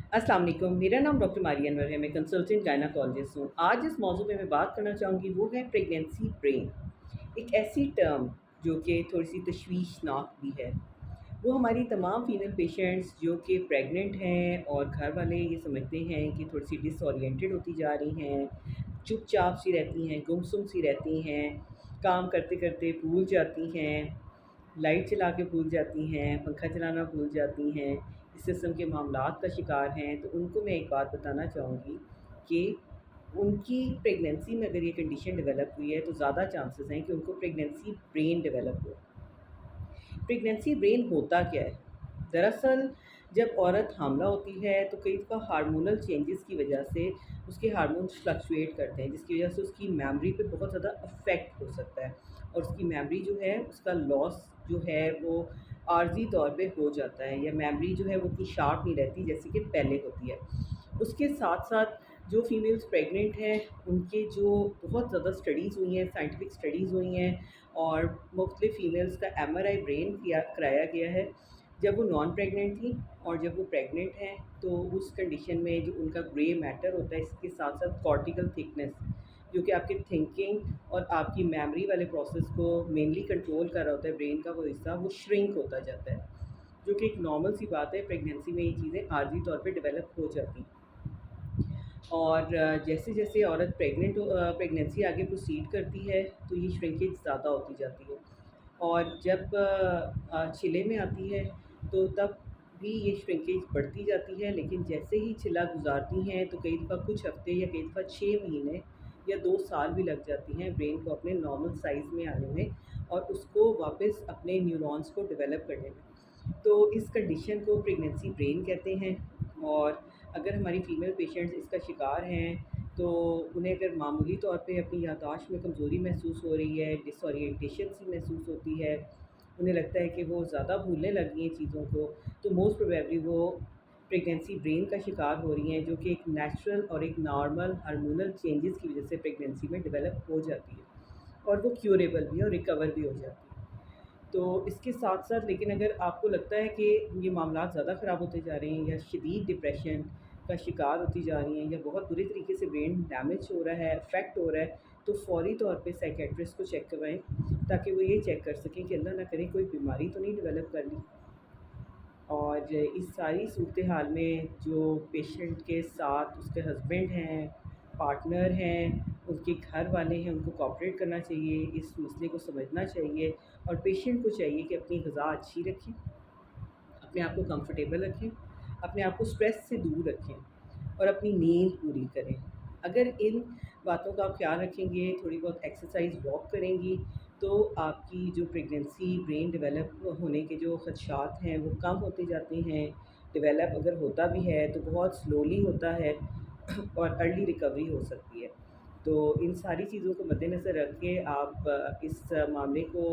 अस्सलाम वालेकुम। मेरा नाम डॉक्टर मारिया अनवर है। मैं कंसल्टेंट गायनाकोलॉजिस्ट हूँ। आज जिस मौजू पे मैं बात करना चाहूँगी वो है प्रेगनेंसी ब्रेन। एक ऐसी टर्म जो कि थोड़ी-सी तशवीशनाक भी है। वो हमारी तमाम फ़ीमेल पेशेंट्स जो कि प्रेग्नेंट हैं और घर वाले ये समझते हैं कि थोड़ी-सी डिसओरिएंटेड होती जा रही हैं, चुपचाप सी रहती हैं, गुमसुम सी रहती हैं, काम करते-करते भूल जाती हैं, लाइट चला के भूल जाती हैं, पंखा चलाना भूल जाती हैं, इस किस्म के मामलात का शिकार हैं। तो उनको मैं एक बात बताना चाहूँगी कि उनकी प्रेगनेंसी में अगर ये कंडीशन डेवलप हुई है तो ज़्यादा चांसेस हैं कि उनको प्रेगनेंसी ब्रेन डेवलप हो। प्रेगनेंसी ब्रेन होता क्या है? दरअसल जब औरत हामला होती है तो कई दफ़ा हार्मोनल चेंजेस की वजह से उसके हार्मोन्स फ्लक्चुएट करते हैं, जिसकी वजह से उसकी मेमोरी पे बहुत ज़्यादा अफ़ेक्ट हो सकता है और उसकी मेमोरी जो है उसका लॉस जो है वो आर्ज़ी तौर पे हो जाता है, या मेमोरी जो है वो उतनी शार्प नहीं रहती जैसे कि पहले होती है। उसके साथ-साथ जो फीमेल्स प्रेग्नेंट हैं उनके जो बहुत ज़्यादा स्टडीज़ हुई हैं, साइंटिफिक स्टडीज़ हुई हैं और मुख्तलिफ़ फीमेल्स का एमआरआई ब्रेन किया कराया गया है। जब वो नॉन प्रेग्नेंट थी और जब वो प्रेग्नेंट हैं तो उस कंडीशन में जो उनका ग्रे मैटर होता है, इसके साथ-साथ कॉर्टिकल थिकनेस जो कि आपकी थिंकिंग और आपकी मेमोरी वाले प्रोसेस को मेनली कंट्रोल कर रहा होता है, ब्रेन का वो हिस्सा वो श्रिंक होता जाता है, जो कि एक नॉर्मल सी बात है। प्रेगनेंसी में ये चीज़ें आर्ज़ी तौर पे डेवलप हो जाती हैं। और जैसे-जैसे औरत प्रेगनेंसी आगे प्रोसीड करती है तो ये श्रिंकेज ज़्यादा होती जाती है और जब छिले में आती है तो तब भी ये श्रिंकेज बढ़ती जाती है, लेकिन जैसे ही छिला गुज़ारती हैं तो कई दफ़ा कुछ हफ़्ते या कई दफ़ा 6 महीने या 2 साल भी लग जाती हैं ब्रेन को अपने नॉर्मल साइज़ में आने में और उसको वापस अपने न्यूरॉन्स को डेवलप करने में। तो इस कंडीशन को प्रेगनेंसी ब्रेन कहते हैं। और अगर हमारी फ़ीमेल पेशेंट्स इसका शिकार हैं तो उन्हें अगर मामूली तौर पे अपनी याददाश्त में कमज़ोरी महसूस हो रही है, डिसओरिएंटेशन सी महसूस होती है, उन्हें लगता है कि वो ज़्यादा भूलने लग गई हैं चीज़ों को, तो मोस्ट प्रोबेबली वो प्रेगनेंसी ब्रेन का शिकार हो रही हैं, जो कि एक नेचुरल और एक नॉर्मल हार्मोनल चेंजेस की वज़ह से प्रेगनेंसी में डेवलप हो जाती है और वो क्यूरेबल भी है और रिकवर भी हो जाती है। तो इसके साथ-साथ लेकिन अगर आपको लगता है कि ये मामलात ज़्यादा ख़राब होते जा रहे हैं या शदीद डिप्रेशन का शिकार होती जा रही हैं या बहुत बुरे तरीके से ब्रेन डैमेज हो रहा है, अफ़ेक्ट हो रहा है, तो फ़ौरी तौर पे साइकियाट्रिस्ट को चेक करवाएँ, ताकि वो ये चेक कर सकें कि अल्लाह ना करे कोई बीमारी तो नहीं डेवलप कर ली। और इस सारी सूरत हाल में जो पेशेंट के साथ उसके हस्बैंड हैं, पार्टनर हैं, उनके घर वाले हैं, उनको कोऑपरेट करना चाहिए, इस मसले को समझना चाहिए और पेशेंट को चाहिए कि अपनी ग़िज़ा अच्छी रखें, अपने आप को कंफर्टेबल रखें, अपने आप को स्ट्रेस से दूर रखें और अपनी नींद पूरी करें। अगर इन बातों का आप ख़्याल रखेंगे, थोड़ी बहुत एक्सरसाइज़ वॉक करेंगी, तो आपकी जो प्रेगनेंसी ब्रेन डेवलप होने के जो ख़दशात हैं वो कम होते जाते हैं। डेवलप अगर होता भी है तो बहुत स्लोली होता है और अर्ली रिकवरी हो सकती है। तो इन सारी चीज़ों को मद्देनज़र रख के आप इस मामले को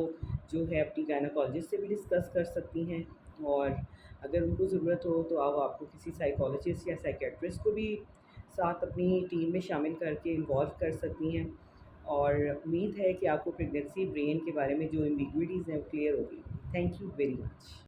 जो है अपनी गायनेकोलॉजिस्ट से भी डिस्कस कर सकती हैं और अगर उनको ज़रूरत हो तो आप आपको किसी साइकोलॉजिस्ट या साइकियाट्रिस्ट को भी साथ अपनी टीम में शामिल करके इन्वॉल्व कर सकती हैं। और उम्मीद है कि आपको प्रेगनेंसी ब्रेन के बारे में जो एम्बिग्विटीज़ हैं वो क्लियर होगी। Thank you very much.